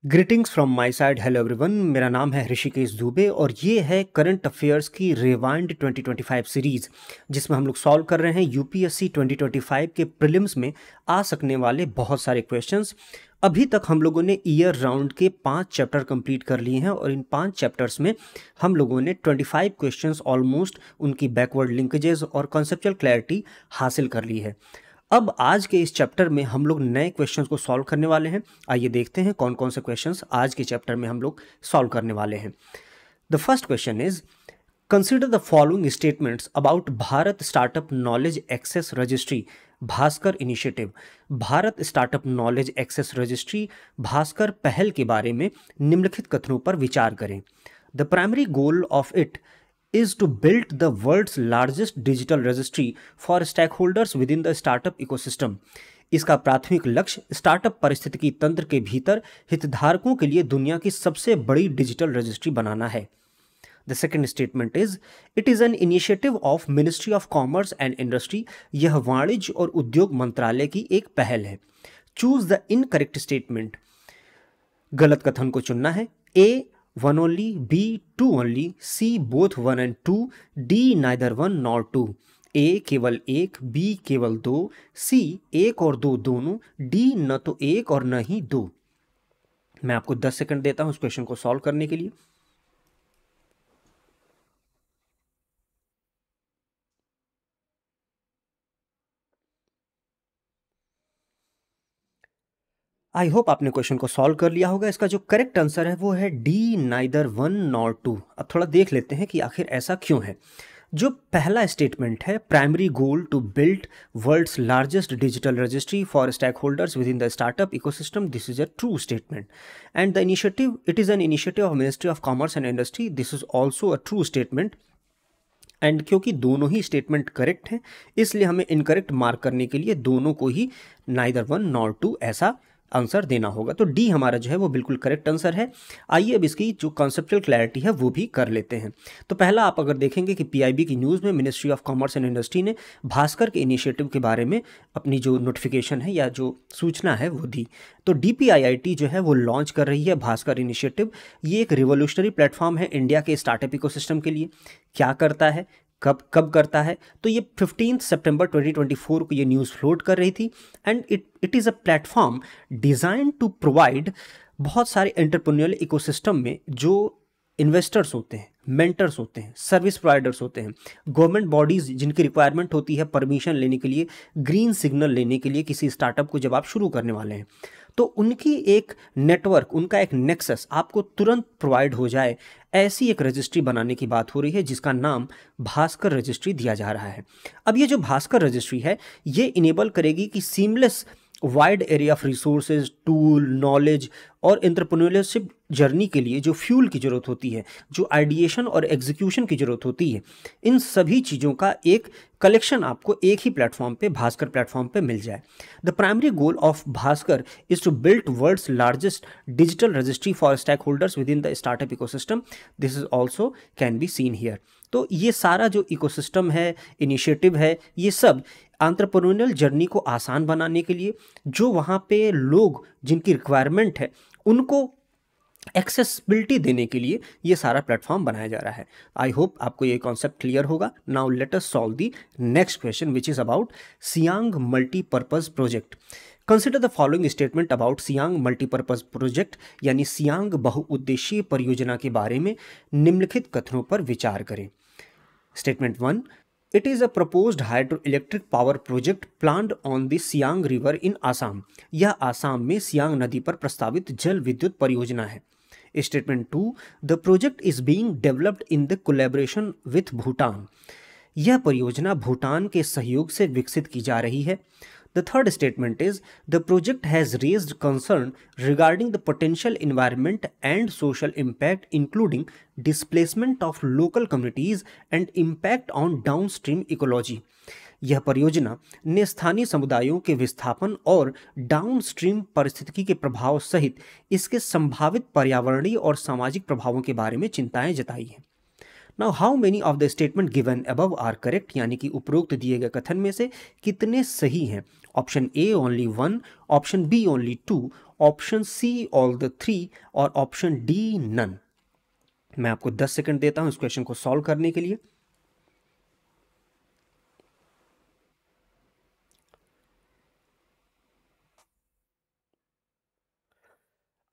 Greetings from my side. Hello everyone, मेरा नाम है ऋषिकेश दुबे और ये है करंट अफेयर्स की रिवाइंड 2025 सीरीज़, जिसमें हम लोग सॉल्व कर रहे हैं यूपीएससी 2025 के प्रीलिम्स में आ सकने वाले बहुत सारे क्वेश्चंस। अभी तक हम लोगों ने ईयर राउंड के 5 चैप्टर कंप्लीट कर लिए हैं और इन 5 चैप्टर्स में हम लोगों ने 25 क्वेश्चंस ऑलमोस्ट उनकी बैकवर्ड लिंकेजेस और कॉन्सेप्चुअल क्लैरिटी हासिल कर ली है। अब आज के इस चैप्टर में हम लोग नए क्वेश्चंस को सॉल्व करने वाले हैं। आइए देखते हैं कौन कौन से क्वेश्चंस आज के चैप्टर में हम लोग सॉल्व करने वाले हैं। The first question is, consider the following statements about Bharat startup knowledge access registry Bhaskar initiative. Bharat startup knowledge access registry Bhaskar पहल के बारे में निम्नलिखित कथनों पर विचार करें। The primary goal of it is to build the world's largest digital registry for stakeholders within the startup ecosystem। इसका प्राथमिक लक्ष्य स्टार्टअप पारिस्थितिकी तंत्र के भीतर हितधारकों के लिए दुनिया की सबसे बड़ी डिजिटल रजिस्ट्री बनाना है। The second statement is, it is an initiative of ministry of commerce and industry. यह वाणिज्य और उद्योग मंत्रालय की एक पहल है। Choose the incorrect statement. गलत कथन को चुनना है। ए one only, B two only, C both 1 and 2, D neither 1 nor 2। A केवल एक, B केवल दो, C एक और दो दोनों, D न तो एक और न ही दो। मैं आपको 10 सेकंड देता हूं इस क्वेश्चन को सॉल्व करने के लिए। आई होप आपने क्वेश्चन को सॉल्व कर लिया होगा। इसका जो करेक्ट आंसर है वो है डी नाइदर 1 नॉर 2। अब थोड़ा देख लेते हैं कि आखिर ऐसा क्यों है। जो पहला स्टेटमेंट है, primary goal to build world's largest digital registry for stakeholders with in the startup ecosystem, this is a true statement. And the initiative, it is an initiative of ministry of commerce and industry, this is also a true statement. And क्योंकि दोनों ही statement correct हैं, इसलिए हमें incorrect mark करने के लिए दोनों को ही नाइदर 1 नॉर 2 ऐसा आंसर देना होगा। तो डी हमारा जो है वो बिल्कुल करेक्ट आंसर है। आइए अब इसकी जो कॉन्सेप्चुअल क्लैरिटी है वो भी कर लेते हैं। तो पहला आप अगर देखेंगे कि पीआईबी की न्यूज़ में ministry of commerce and industry ने भास्कर के इनिशिएटिव के बारे में अपनी जो नोटिफिकेशन है या जो सूचना है वो दी। तो डीपीआईआईटी जो है वो लॉन्च कर रही है भास्कर इनिशिएटिव। ये एक रिवोल्यूशनरी प्लेटफॉर्म है इंडिया के स्टार्टअप इकोसिस्टम के लिए। क्या करता है, कब कब करता है, तो ये 15 सितंबर 2024 को ये न्यूज़ फ्लोट कर रही थी। And it is a platform design to provide बहुत सारे एंटरप्रेन्योरल इकोसिस्टम में जो इन्वेस्टर्स होते हैं, मेंटर्स होते हैं, सर्विस प्रोवाइडर्स होते हैं, गवर्नमेंट बॉडीज़ जिनकी रिक्वायरमेंट होती है परमिशन लेने के लिए, ग्रीन सिग्नल लेने के लिए किसी स्टार्टअप को जब आप शुरू करने वाले हैं, तो उनकी एक नेटवर्क, उनका एक नेक्सस आपको तुरंत प्रोवाइड हो जाए, ऐसी एक रजिस्ट्री बनाने की बात हो रही है जिसका नाम भास्कर रजिस्ट्री दिया जा रहा है। अब ये जो भास्कर रजिस्ट्री है ये इनेबल करेगी कि seamless wide area of resources, tool, knowledge और एंटरप्रेन्योरशिप जर्नी के लिए जो फ्यूल की ज़रूरत होती है, जो आइडिएशन और एग्जीक्यूशन की ज़रूरत होती है, इन सभी चीज़ों का एक कलेक्शन आपको एक ही प्लेटफॉर्म पे, भास्कर प्लेटफॉर्म पे मिल जाए। The primary goal of Bhaskar is to build world's largest digital registry for stakeholders with in the startup ecosystem, this is also can be seen here. तो ये सारा जो इकोसिस्टम है, इनिशिएटिव है, ये सब एंटरप्रेन्योरियल जर्नी को आसान बनाने के लिए, जो वहाँ पे लोग जिनकी रिक्वायरमेंट है उनको एक्सेसिबिलिटी देने के लिए ये सारा प्लेटफॉर्म बनाया जा रहा है। आई होप आपको ये कॉन्सेप्ट क्लियर होगा। Now let us solve the next question which is about Siang multipurpose project. Consider the following statement about Siang multipurpose project, यानी सियांग बहुउद्देशीय परियोजना के बारे में निम्नलिखित कथनों पर विचार करें। Statement 1, it is a proposed hydro electric power project planned on the Siang river in Assam. यह आसाम में सियांग नदी पर प्रस्तावित जल विद्युत परियोजना है। Statement 2, the project is being developed in the collaboration with Bhutan. यह परियोजना भूटान के सहयोग से विकसित की जा रही है। The third statement is, the project has raised concern regarding the potential environment and social impact, including displacement of local communities and impact on downstream ecology। यह परियोजना ने स्थानीय समुदायों के विस्थापन और डाउनस्ट्रीम पारिस्थितिकी के प्रभाव सहित इसके संभावित पर्यावरणीय और सामाजिक प्रभावों के बारे में चिंताएं जताई हैं। Now how many of the statement given above are correct, यानी कि उपरोक्त दिए गए कथन में से कितने सही हैं। Option A only 1, option B only 2, option C all the 3 और ऑप्शन डी नन। मैं आपको 10 सेकंड देता हूं इस क्वेश्चन को सॉल्व करने के लिए।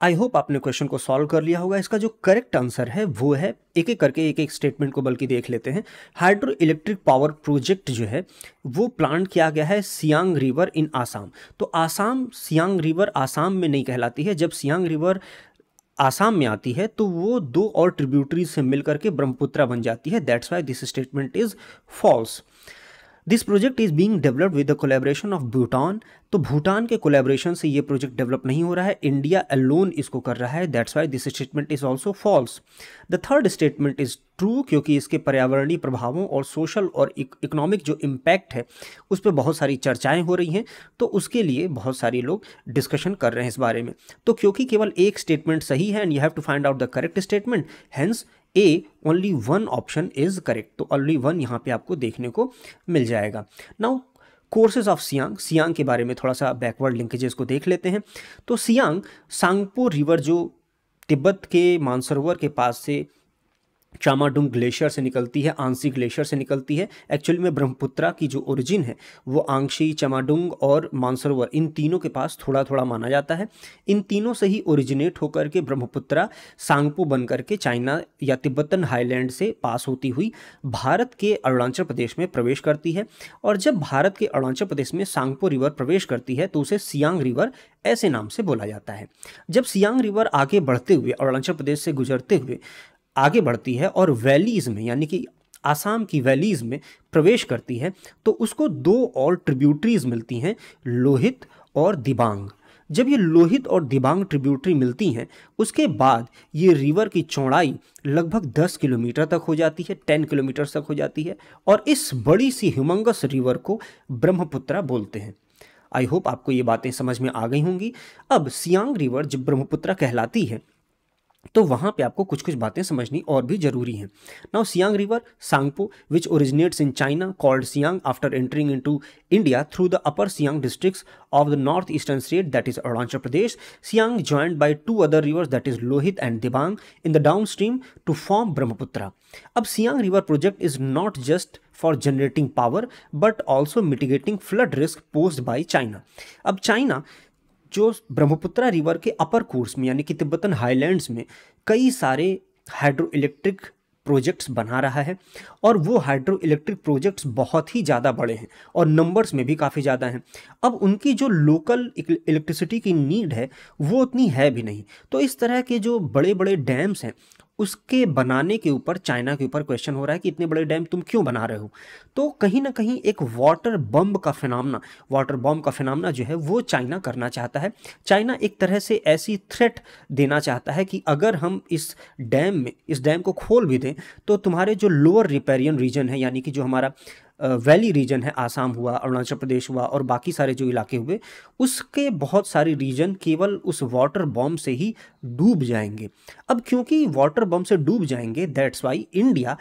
आई होप आपने क्वेश्चन को सॉल्व कर लिया होगा। इसका जो करेक्ट आंसर है वो है, एक एक करके एक एक स्टेटमेंट को बल्कि देख लेते हैं। हाइड्रो इलेक्ट्रिक पावर प्रोजेक्ट जो है वो प्लान किया गया है सियांग रिवर इन आसाम। तो आसाम, सियांग रिवर आसाम में नहीं कहलाती है। जब सियांग रिवर आसाम में आती है तो वो दो और ट्रिब्यूटरीज से मिलकर के ब्रह्मपुत्रा बन जाती है। That's why this statement is false. This project is being developed with the collaboration of Bhutan. तो भूटान के कोलैबोरेशन से ये प्रोजेक्ट डेवलप नहीं हो रहा है, इंडिया अलोन इसको कर रहा है। That's why this statement is also false. The third statement is true, क्योंकि इसके पर्यावरणीय प्रभावों और सोशल और इकोनॉमिक जो इम्पैक्ट है उस पर बहुत सारी चर्चाएं हो रही हैं, तो उसके लिए बहुत सारे लोग डिस्कशन कर रहे हैं इस बारे में। तो क्योंकि केवल एक स्टेटमेंट सही है and you have to find out the correct statement, hence A only one option is correct. तो ओनली वन यहाँ पे आपको देखने को मिल जाएगा। Now courses of Siang, Siang के बारे में थोड़ा सा बैकवर्ड लिंकेजेस को देख लेते हैं। तो सियांग सांगपो रिवर जो तिब्बत के मानसरोवर के पास से चामाडुंग ग्लेशियर से निकलती है, आंसी ग्लेशियर से निकलती है। एक्चुअली में ब्रह्मपुत्रा की जो ओरिजिन है वो आंशी, चामाडुंग और मानसरोवर इन तीनों के पास थोड़ा थोड़ा माना जाता है। इन तीनों से ही ओरिजिनेट होकर के ब्रह्मपुत्रा सांगपो बन करके चाइना या तिब्बतन हाईलैंड से पास होती हुई भारत के अरुणाचल प्रदेश में प्रवेश करती है। और जब भारत के अरुणाचल प्रदेश में सांगपो रिवर प्रवेश करती है तो उसे सियांग रिवर ऐसे नाम से बोला जाता है। जब सियांग रिवर आगे बढ़ते हुए अरुणाचल प्रदेश से गुजरते हुए आगे बढ़ती है और वैलीज़ में, यानी कि आसाम की वैलीज़ में प्रवेश करती है, तो उसको दो और ट्रिब्यूटरीज मिलती हैं, लोहित और दिबांग। जब ये लोहित और दिबांग ट्रिब्यूटरी मिलती हैं उसके बाद ये रिवर की चौड़ाई लगभग 10 किलोमीटर तक हो जाती है, 10 किलोमीटर तक हो जाती है, और इस बड़ी सी ह्यूमंगस रिवर को ब्रह्मपुत्रा बोलते हैं। आई होप आपको ये बातें समझ में आ गई होंगी। अब सियांग रिवर जब ब्रह्मपुत्रा कहलाती है तो वहाँ पे आपको कुछ कुछ बातें समझनी और भी जरूरी हैं। Now Siang river Tsangpo which originates in China called Siang after entering into India through the upper Siang districts of the north eastern state that is Arunachal Pradesh. Siang joined by two other rivers that is Lohit and Dibang in the downstream to form Brahmaputra. अब Siang river project is not just for generating power but also mitigating flood risk posed by China. अब China जो Brahmaputra river के अपर course में, यानी कि Tibetan highlands में कई सारे हाइड्रो इलेक्ट्रिक प्रोजेक्ट्स बना रहा है, और वो हाइड्रो इलेक्ट्रिक प्रोजेक्ट्स बहुत ही ज़्यादा बड़े हैं और नंबर्स में भी काफ़ी ज़्यादा हैं। अब उनकी जो लोकल इलेक्ट्रिसिटी की नीड है वो उतनी है भी नहीं। तो इस तरह के जो बड़े बड़े डैम्स हैं उसके बनाने के ऊपर चाइना के ऊपर क्वेश्चन हो रहा है कि इतने बड़े डैम तुम क्यों बना रहे हो। तो कहीं ना कहीं एक वाटर बम का फिनोमेना जो है वो चाइना करना चाहता है। चाइना एक तरह से ऐसी थ्रेट देना चाहता है कि अगर हम इस डैम को खोल भी दें तो तुम्हारे जो लोअर रिपेरियन रीजन है, यानी कि जो हमारा वैली रीजन है, आसाम हुआ, अरुणाचल प्रदेश हुआ और बाकी सारे जो इलाके हुए, उसके बहुत सारे रीजन केवल उस वाटर बॉम्ब से ही डूब जाएंगे। अब क्योंकि वाटर बॉम्ब से डूब जाएंगे, दैट्स वाई इंडिया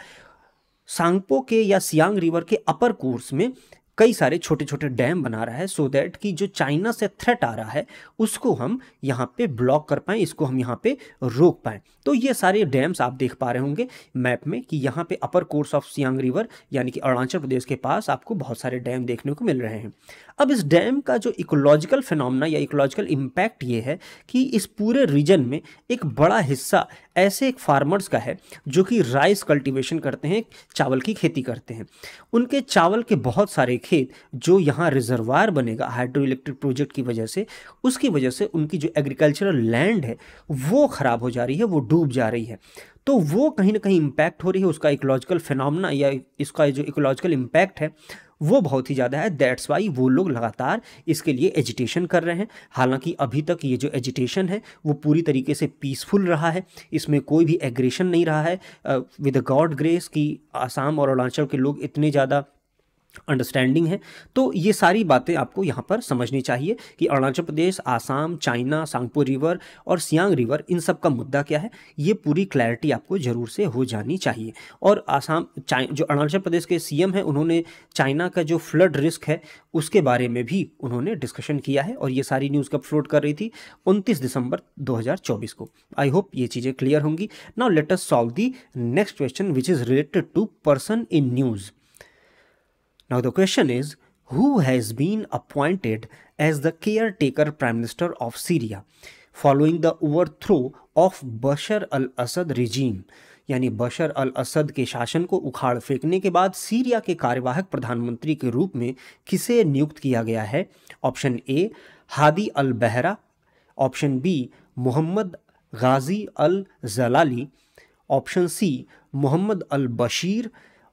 सांगपो के या सियांग रिवर के अपर कोर्स में कई सारे छोटे छोटे डैम बना रहा है, सो दैट कि जो चाइना से थ्रेट आ रहा है उसको हम यहाँ पे ब्लॉक कर पाएँ, इसको हम यहाँ पे रोक पाएँ। तो ये सारे डैम्स आप देख पा रहे होंगे मैप में कि यहाँ पे अपर कोर्स ऑफ सियांग रिवर यानी कि अरुणाचल प्रदेश के पास आपको बहुत सारे डैम देखने को मिल रहे हैं। अब इस डैम का जो इकोलॉजिकल फिनोमेना या इकोलॉजिकल इम्पैक्ट ये है कि इस पूरे रीजन में एक बड़ा हिस्सा ऐसे एक फार्मर्स का है जो कि राइस कल्टीवेशन करते हैं, चावल की खेती करते हैं। उनके चावल के बहुत सारे खेत जो यहाँ रिजर्वायर बनेगा हाइड्रो इलेक्ट्रिक प्रोजेक्ट की वजह से, उसकी वजह से उनकी जो एग्रीकल्चरल लैंड है वो ख़राब हो जा रही है, वो डूब जा रही है। तो वो कहीं ना कहीं इम्पैक्ट हो रही है, उसका इकोलॉजिकल फिनोमेना या इसका जो इकोलॉजिकल इम्पैक्ट है वो बहुत ही ज़्यादा है। दैट्स वाई वो लोग लगातार इसके लिए एजिटेशन कर रहे हैं। हालांकि अभी तक ये जो एजिटेशन है वो पूरी तरीके से पीसफुल रहा है, इसमें कोई भी एग्रेशन नहीं रहा है। विद गॉड ग्रेस कि आसाम और अरुणाचल के लोग इतने ज़्यादा अंडरस्टैंडिंग है। तो ये सारी बातें आपको यहाँ पर समझनी चाहिए कि अरुणाचल प्रदेश, आसाम, चाइना, सांगपो रिवर और सियांग रिवर, इन सब का मुद्दा क्या है, ये पूरी क्लैरिटी आपको ज़रूर से हो जानी चाहिए। और जो अरुणाचल प्रदेश के सीएम हैं, उन्होंने चाइना का जो फ्लड रिस्क है उसके बारे में भी उन्होंने डिस्कशन किया है, और ये सारी न्यूज़ कब फ्लोट कर रही थी, 29 दिसंबर 2024 को। आई होप ये चीज़ें क्लियर होंगी। Now let us solve the next question which is related to person in news. Now, the question is, who has been appointed as the caretaker Prime Minister of Syria following the overthrow of Bashar al-Assad regime? यानी बशर अल असद के शासन को उखाड़ फेंकने के बाद Syria के कार्यवाहक प्रधानमंत्री के रूप में किसे नियुक्त किया गया है? ऑप्शन ए हादी अल बहरा, ऑप्शन बी मोहम्मद गाजी अल जलाली, ऑप्शन सी मोहम्मद अल बशीर,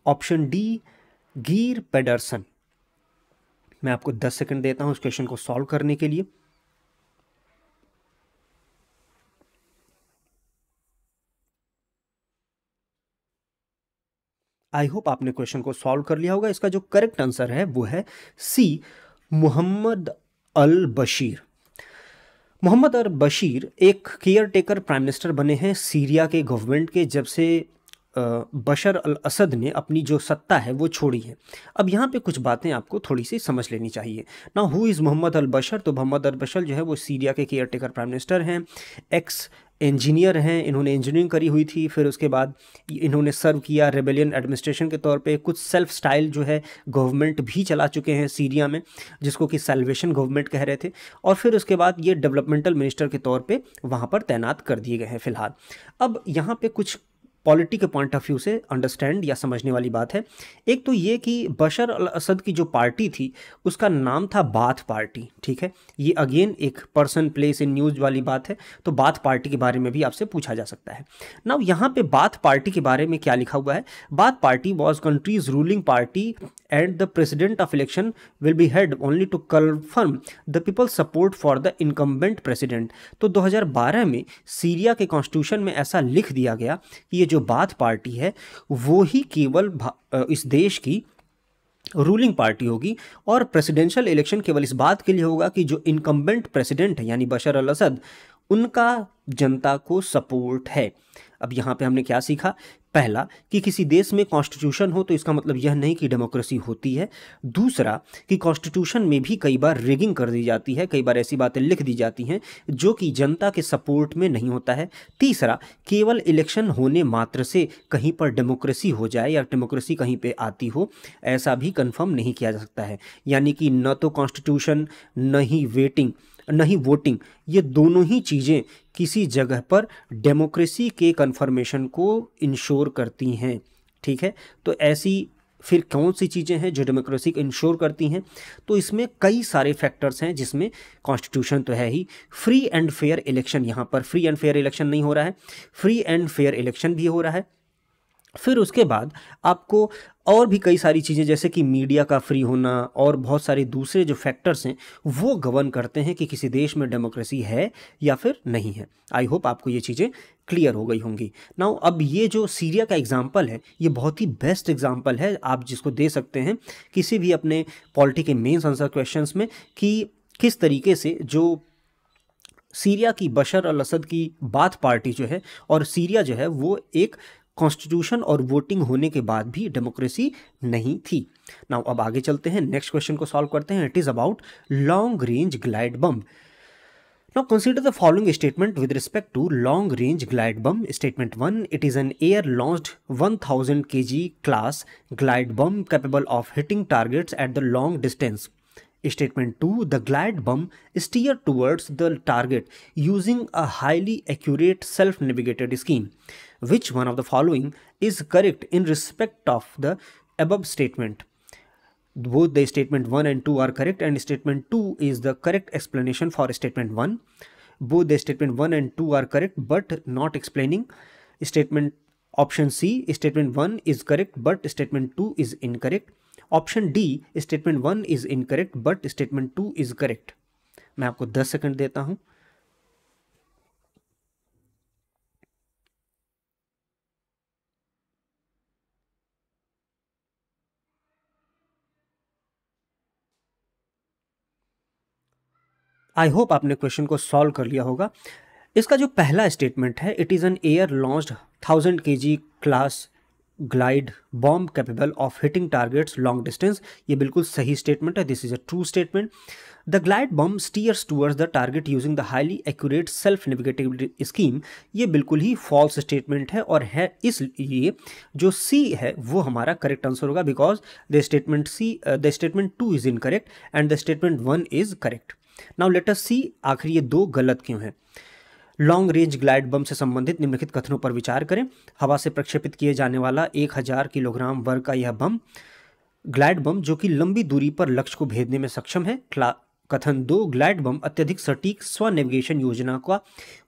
ऑप्शन डी गिर पेडरसन। मैं आपको 10 सेकंड देता हूं इस क्वेश्चन को सॉल्व करने के लिए। आई होप आपने क्वेश्चन को सॉल्व कर लिया होगा। इसका जो करेक्ट आंसर है वो है सी मोहम्मद अल बशीर। मोहम्मद अल बशीर एक केयर टेकर प्राइम मिनिस्टर बने हैं सीरिया के गवर्नमेंट के, जब से बशर अल असद ने अपनी जो सत्ता है वो छोड़ी है। अब यहाँ पे कुछ बातें आपको थोड़ी सी समझ लेनी चाहिए ना। हु इज़ मोहम्मद अल बशर? तो मोहम्मद अल बशर जो है वो सीरिया के केयर टेकर प्राइम मिनिस्टर हैं, एक्स इंजीनियर हैं, इन्होंने इंजीनियरिंग करी हुई थी, फिर उसके बाद इन्होंने सर्व किया रेबेलियन एडमिनिस्ट्रेशन के तौर पे, कुछ सेल्फ स्टाइल जो है गवर्नमेंट भी चला चुके हैं सीरिया में, जिसको कि सैल्वेशन गवर्नमेंट कह रहे थे, और फिर उसके बाद ये डेवलपमेंटल मिनिस्टर के तौर पे वहाँ पर तैनात कर दिए गए हैं फ़िलहाल। अब यहाँ पे कुछ पॉलिटी के पॉइंट ऑफ व्यू से अंडरस्टैंड या समझने वाली बात है। एक तो ये कि बशर अल असद की जो पार्टी थी उसका नाम था बाथ पार्टी, ठीक है। ये अगेन एक पर्सन प्लेस इन न्यूज़ वाली बात है, तो बाथ पार्टी के बारे में भी आपसे पूछा जा सकता है। नाउ यहाँ पे बाथ पार्टी के बारे में क्या लिखा हुआ है? Baath party was country's ruling party and the president of election will be head only to confirm the people support for the incumbent president. तो 2012 में सीरिया के कॉन्स्टिट्यूशन में ऐसा लिख दिया गया कि ये जो बाथ पार्टी है वो ही केवल इस देश की रूलिंग पार्टी होगी, और प्रेसिडेंशियल इलेक्शन केवल इस बात के लिए होगा कि जो इनकम्बेंट प्रेसिडेंट है यानी बशर अल असद, उनका जनता को सपोर्ट है। अब यहाँ पे हमने क्या सीखा? पहला कि किसी देश में कॉन्स्टिट्यूशन हो तो इसका मतलब यह नहीं कि डेमोक्रेसी होती है। दूसरा कि कॉन्स्टिट्यूशन में भी कई बार रिगिंग कर दी जाती है, कई बार ऐसी बातें लिख दी जाती हैं जो कि जनता के सपोर्ट में नहीं होता है। तीसरा, केवल इलेक्शन होने मात्र से कहीं पर डेमोक्रेसी हो जाए या डेमोक्रेसी कहीं पे आती हो, ऐसा भी कंफर्म नहीं किया जा सकता है। यानी कि न तो कॉन्स्टिट्यूशन, न ही वोटिंग, ये दोनों ही चीज़ें किसी जगह पर डेमोक्रेसी के कन्फर्मेशन को इंश्योर करती हैं, ठीक है। तो ऐसी फिर कौन सी चीज़ें हैं जो डेमोक्रेसी को इंश्योर करती हैं? तो इसमें कई सारे फैक्टर्स हैं, जिसमें कॉन्स्टिट्यूशन तो है ही, फ्री एंड फेयर इलेक्शन, यहाँ पर फ्री एंड फेयर इलेक्शन नहीं हो रहा है, फ्री एंड फेयर इलेक्शन भी हो रहा है। फिर उसके बाद आपको और भी कई सारी चीज़ें जैसे कि मीडिया का फ्री होना और बहुत सारे दूसरे जो फैक्टर्स हैं वो गवर्न करते हैं कि किसी देश में डेमोक्रेसी है या फिर नहीं है। आई होप आपको ये चीज़ें क्लियर हो गई होंगी। नाउ अब ये जो सीरिया का एग्जाम्पल है ये बहुत ही बेस्ट एग्जाम्पल है, आप जिसको दे सकते हैं किसी भी अपने पॉलिटी के मेंस आंसर क्वेश्चंस में, कि किस तरीके से जो सीरिया की बशर अल असद की बाथ पार्टी जो है और सीरिया जो है वो एक कॉन्स्टिट्यूशन और वोटिंग होने के बाद भी डेमोक्रेसी नहीं थी। नाउ अब आगे चलते हैं, नेक्स्ट क्वेश्चन को सॉल्व करते हैं। It is about long range glide bomb. Now consider the following statement with respect to long range glide bomb. Statement 1, it is an air launched 1000 kg class glide bomb capable of hitting targets at the long distance. Statement 2, the glide bomb steered towards the target using a highly accurate self-navigated scheme. Which one of the following is correct in respect of the above statement? Both the statement 1 and 2 are correct, and statement 2 is the correct explanation for statement 1. Both the statement 1 and 2 are correct but not explaining. Statement option C, statement 1 is correct but statement 2 is incorrect. Option D, statement 1 is incorrect but statement 2 is correct. मैं आपको 10 second देता हूं। I hope आपने question को solve कर लिया होगा। इसका जो पहला स्टेटमेंट है, it is an air launched 1000 kg class glide bomb capable of hitting targets long distance. ये बिल्कुल सही स्टेटमेंट है, this is a true statement. The glide bomb steers towards the target using the highly accurate self navigative scheme. ये बिल्कुल ही false statement है और है, इसलिए जो सी है वो हमारा करेक्ट आंसर होगा, because the statement 2 is incorrect and the statement 1 is correct. Now let us see आखिर ये दो गलत क्यों हैं। लॉन्ग रेंज ग्लाइड बम से संबंधित निम्नलिखित कथनों पर विचार करें। हवा से प्रक्षेपित किए जाने वाला 1000 किलोग्राम वर्ग का यह बम, ग्लाइड बम जो कि लंबी दूरी पर लक्ष्य को भेदने में सक्षम है। कथन 2, ग्लाइड बम अत्यधिक सटीक स्व नेविगेशन योजना का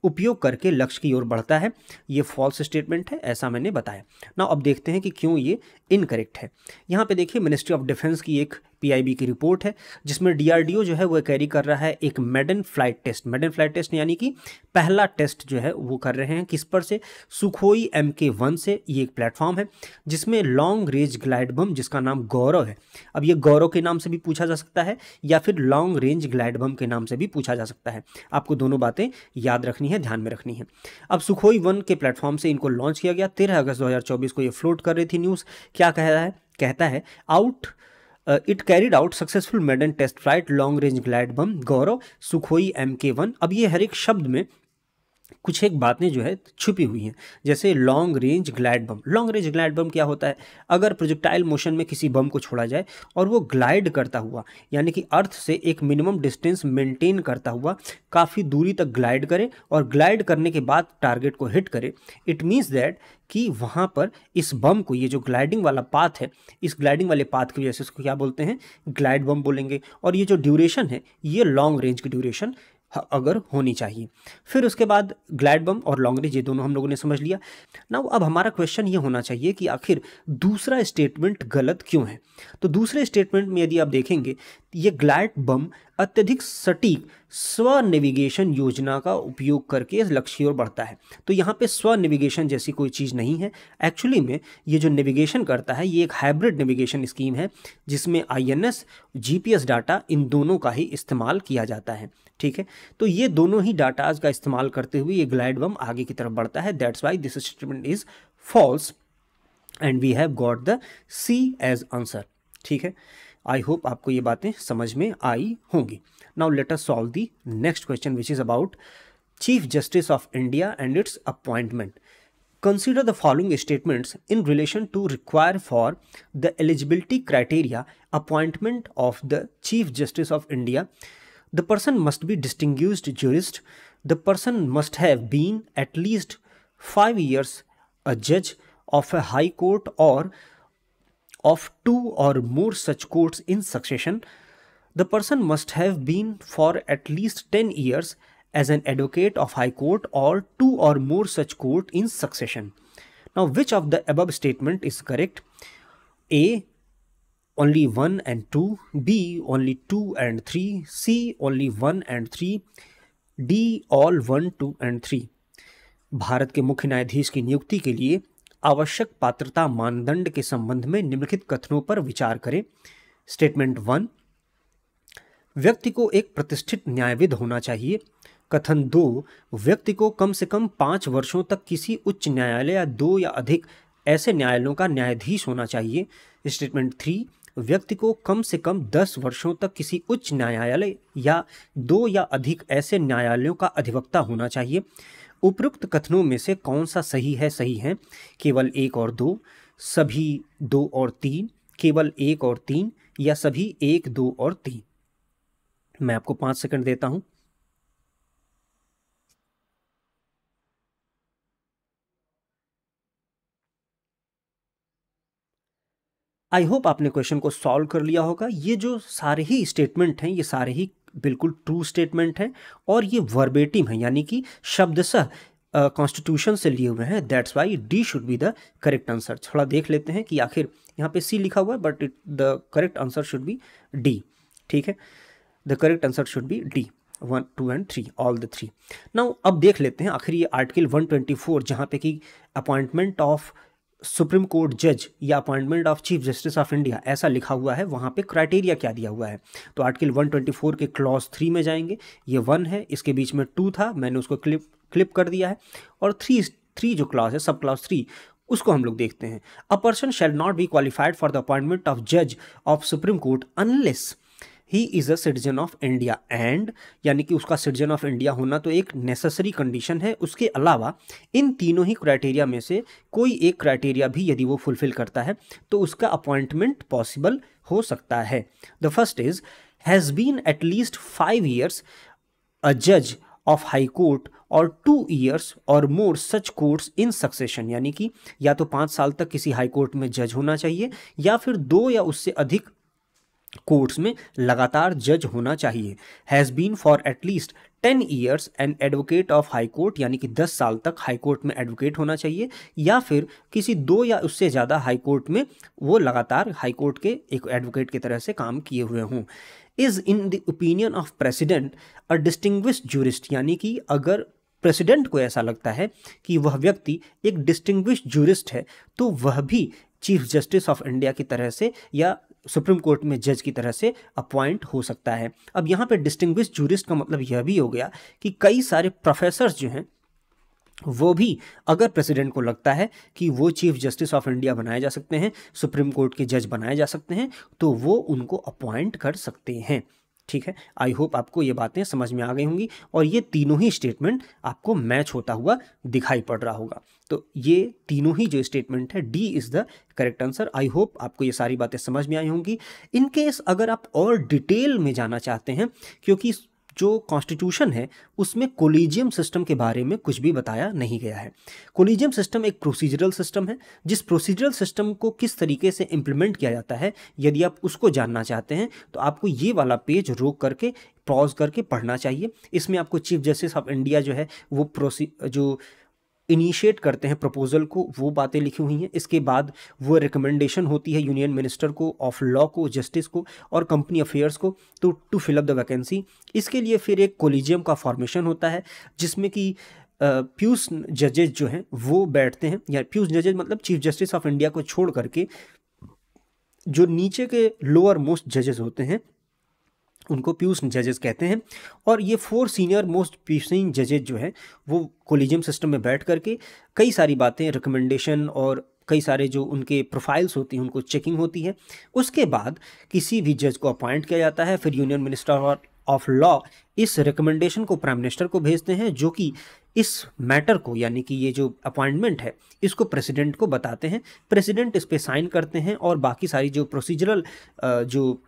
उपयोग करके लक्ष्य की ओर बढ़ता है। ये फॉल्स स्टेटमेंट है, ऐसा मैंने बताया ना। अब देखते हैं कि क्यों ये इनकरेक्ट है। यहाँ पे देखिए, मिनिस्ट्री ऑफ डिफेंस की एक पीआईबी की रिपोर्ट है जिसमें डीआरडीओ जो है वो कैरी कर रहा है एक maiden flight test. Maiden flight test यानी कि पहला टेस्ट जो है वो कर रहे हैं किस पर से, सुखोई MK1 से। ये एक प्लेटफॉर्म है जिसमें लॉन्ग रेंज ग्लाइड बम जिसका नाम गौरव है। अब ये गौरव के नाम से भी पूछा जा सकता है या फिर लॉन्ग रेंज ग्लाइड बम के नाम से भी पूछा जा सकता है। आपको दोनों बातें याद रखनी है, ध्यान में रखनी है। अब सुखोई 1 के प्लेटफॉर्म से इनको लॉन्च किया गया। 13 अगस्त 2024 को ये फ्लोट कर रही थी न्यूज़। क्या कह रहा है, कहता है it carried out successful maiden test flight long range glide bomb Gaurav Sukhoi MK1। अब ये हर एक शब्द में कुछ एक बातें जो है छुपी हुई हैं, जैसे लॉन्ग रेंज ग्लाइड बम। लॉन्ग रेंज ग्लाइड बम क्या होता है, अगर प्रोजेक्टाइल मोशन में किसी बम को छोड़ा जाए और वो ग्लाइड करता हुआ यानी कि अर्थ से एक मिनिमम डिस्टेंस मेंटेन करता हुआ काफ़ी दूरी तक ग्लाइड करे और ग्लाइड करने के बाद टारगेट को हिट करे, इट मीन्स दैट कि वहाँ पर इस बम को, ये जो ग्लाइडिंग वाला पाथ है, इस ग्लाइडिंग वाले पाथ की वजह से इसको क्या बोलते हैं, ग्लाइड बम बोलेंगे। और ये जो ड्यूरेशन है ये लॉन्ग रेंज की ड्यूरेशन अगर होनी चाहिए। फिर उसके बाद ग्लाइड बम और लॉन्ग रेंज ये दोनों हम लोगों ने समझ लिया ना। अब हमारा क्वेश्चन ये होना चाहिए कि आखिर दूसरा स्टेटमेंट गलत क्यों है। तो दूसरे स्टेटमेंट में यदि आप देखेंगे, ये ग्लाइड बम अत्यधिक सटीक स्व नेविगेशन योजना का उपयोग करके लक्ष्य की ओर बढ़ता है। तो यहाँ पे स्व नेविगेशन जैसी कोई चीज़ नहीं है। एक्चुअली में ये जो नेविगेशन करता है ये एक हाइब्रिड नेविगेशन स्कीम है जिसमें INS GPS डाटा इन दोनों का ही इस्तेमाल किया जाता है। ठीक है, तो ये दोनों ही डाटाज का इस्तेमाल करते हुए ये ग्लाइड बम आगे की तरफ बढ़ता है। That's why this statement is false and we have got the C as answer. ठीक है, आई होप आपको ये बातें समझ में आई होंगी। Now let us solve the next question which is about chief justice of India and it's appointment. Consider the following statements in relation to require for the eligibility criteria appointment of the Chief Justice of India. The person must be distinguished jurist. The person must have been at least 5 years a judge of a high court or of 2 or more such courts in succession. The person must have been for at least 10 years as an advocate of high court or 2 or more such court in succession. Now, which of the above statement is correct? A, only 1 and 2, B, only 2 and 3, C, only 1 and 3, D, all 1, 2 and 3. Bharat के मुख्य न्यायाधीश की नियुक्ति के लिए आवश्यक पात्रता मानदंड के संबंध में निम्नलिखित कथनों पर विचार करें। स्टेटमेंट 1, व्यक्ति को एक प्रतिष्ठित न्यायविद होना चाहिए। कथन 2, व्यक्ति को कम से कम 5 वर्षों तक किसी उच्च न्यायालय या 2 या अधिक ऐसे न्यायालयों का न्यायाधीश होना चाहिए। स्टेटमेंट 3, व्यक्ति को कम से कम 10 वर्षों तक किसी उच्च न्यायालय या 2 या अधिक ऐसे न्यायालयों का अधिवक्ता होना चाहिए। उपरोक्त कथनों में से कौन सा सही है? केवल 1 और 2, सभी 2 और 3, केवल 1 और 3 या सभी 1, 2 और 3। मैं आपको 5 सेकंड देता हूं। आई होप आपने क्वेश्चन को सॉल्व कर लिया होगा। ये जो सारे ही स्टेटमेंट हैं ये सारे ही बिल्कुल ट्रू स्टेटमेंट हैं और ये वर्बेटिम है यानी कि शब्दशः कॉन्स्टिट्यूशन से लिए हुए हैं। That's why D should be the correct answer. थोड़ा देख लेते हैं कि आखिर यहाँ पे C लिखा हुआ है but the correct answer should be D। ठीक है, the correct answer should be D, 1, 2 and 3, all the 3। Now अब देख लेते हैं आखिर ये आर्टिकल 124 जहाँ पे कि अपॉइंटमेंट ऑफ सुप्रीम कोर्ट जज या appointment of chief justice of India ऐसा लिखा हुआ है, वहाँ पे क्राइटेरिया क्या दिया हुआ है। तो आर्टिकल 124 के क्लॉज 3 में जाएंगे, ये 1 है, इसके बीच में 2 था, मैंने उसको क्लिप कर दिया है, और 3 जो क्लॉज है, सब क्लॉज 3, उसको हम लोग देखते हैं। A person shall not be qualified for the appointment of जज of Supreme Court unless he is a citizen of India and, यानी कि उसका सिटीजन ऑफ इंडिया होना तो एक नेसेसरी कंडीशन है, उसके अलावा इन तीनों ही क्राइटेरिया में से कोई एक क्राइटेरिया भी यदि वो फुलफिल करता है तो उसका अपॉइंटमेंट पॉसिबल हो सकता है। The first is has been at least 5 years a जज ऑफ हाई कोर्ट और 2 years और मोर सच कोर्ट्स इन सक्सेशन, यानी कि या तो 5 साल तक किसी हाई कोर्ट में जज होना चाहिए या फिर 2 या उससे अधिक कोर्ट्स में लगातार जज होना चाहिए। Has been for at least 10 years an advocate of high court, यानी कि 10 साल तक हाई कोर्ट में एडवोकेट होना चाहिए, या फिर किसी 2 या उससे ज़्यादा हाई कोर्ट में वो लगातार हाई कोर्ट के एक एडवोकेट की तरह से काम किए हुए हों। Is in the opinion of president a distinguished jurist, यानी कि अगर प्रेसिडेंट को ऐसा लगता है कि वह व्यक्ति एक डिस्टिंग्विश्ड जूरिस्ट है तो वह भी चीफ जस्टिस ऑफ इंडिया की तरह से या सुप्रीम कोर्ट में जज की तरह से अपॉइंट हो सकता है। अब यहाँ पे डिस्टिंग्विश्ड जूरिस्ट का मतलब यह भी हो गया कि कई सारे प्रोफेसर्स जो हैं वो भी अगर प्रेसिडेंट को लगता है कि वो चीफ जस्टिस ऑफ इंडिया बनाए जा सकते हैं, सुप्रीम कोर्ट के जज बनाए जा सकते हैं, तो वो उनको अपॉइंट कर सकते हैं। ठीक है, आई होप आपको ये बातें समझ में आ गई होंगी और ये तीनों ही स्टेटमेंट आपको मैच होता हुआ दिखाई पड़ रहा होगा। तो ये तीनों ही जो स्टेटमेंट है, D is the correct answer. I hope आपको ये सारी बातें समझ में आई होंगी। इन केस अगर आप और डिटेल में जाना चाहते हैं, क्योंकि जो कॉन्स्टिट्यूशन है उसमें कोलिजियम सिस्टम के बारे में कुछ भी बताया नहीं गया है। कोलिजियम सिस्टम एक प्रोसीजरल सिस्टम है, जिस प्रोसीजरल सिस्टम को किस तरीके से इम्प्लीमेंट किया जाता है, यदि आप उसको जानना चाहते हैं तो आपको ये वाला पेज रोक करके पॉज करके पढ़ना चाहिए। इसमें आपको चीफ जस्टिस ऑफ इंडिया जो है वो जो इनिशिएट करते हैं प्रपोजल को, वो बातें लिखी हुई हैं। इसके बाद वो रिकमेंडेशन होती है यूनियन मिनिस्टर को, ऑफ लॉ को, जस्टिस को और कंपनी अफेयर्स को to fill up the vacancy. इसके लिए फिर एक कोलिजियम का फॉर्मेशन होता है जिसमें कि प्यूस जजेज जो हैं वो बैठते हैं, या प्यूस जजेज मतलब चीफ जस्टिस ऑफ इंडिया को छोड़ करके जो नीचे के लोअर मोस्ट जजेस होते हैं उनको प्यूस जजेस कहते हैं। और ये 4 सीनियर मोस्ट प्यूसिंग जजेज जो है वो कोलिजियम सिस्टम में बैठ करके कई सारी बातें, रिकमेंडेशन और कई सारे जो उनके प्रोफाइल्स होती हैं उनको चेकिंग होती है। उसके बाद किसी भी जज को अपॉइंट किया जाता है। फिर यूनियन मिनिस्टर ऑफ लॉ इस रिकमेंडेशन को प्राइम मिनिस्टर को भेजते हैं, जो कि इस मैटर को, यानी कि ये जो अपॉइंटमेंट है इसको प्रेसिडेंट को बताते हैं। प्रेसिडेंट इस पे साइन करते हैं और बाकी सारी जो प्रोसीजरल जो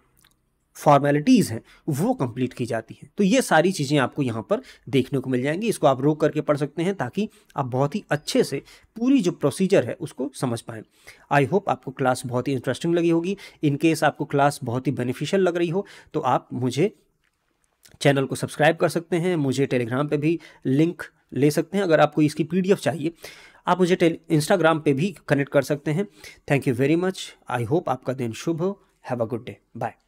फॉर्मेलिटीज़ हैं वो कंप्लीट की जाती हैं। तो ये सारी चीज़ें आपको यहाँ पर देखने को मिल जाएंगी। इसको आप रोक करके पढ़ सकते हैं ताकि आप बहुत ही अच्छे से पूरी जो प्रोसीजर है उसको समझ पाएँ। आई होप आपको क्लास बहुत ही इंटरेस्टिंग लगी होगी। इन केस आपको क्लास बहुत ही बेनिफिशियल लग रही हो तो आप मुझे चैनल को सब्सक्राइब कर सकते हैं, मुझे टेलीग्राम पे भी लिंक ले सकते हैं। अगर आपको इसकी PDF चाहिए आप मुझे इंस्टाग्राम पे भी कनेक्ट कर सकते हैं। Thank you very much. I hope आपका दिन शुभ हो। Have a good day. Bye.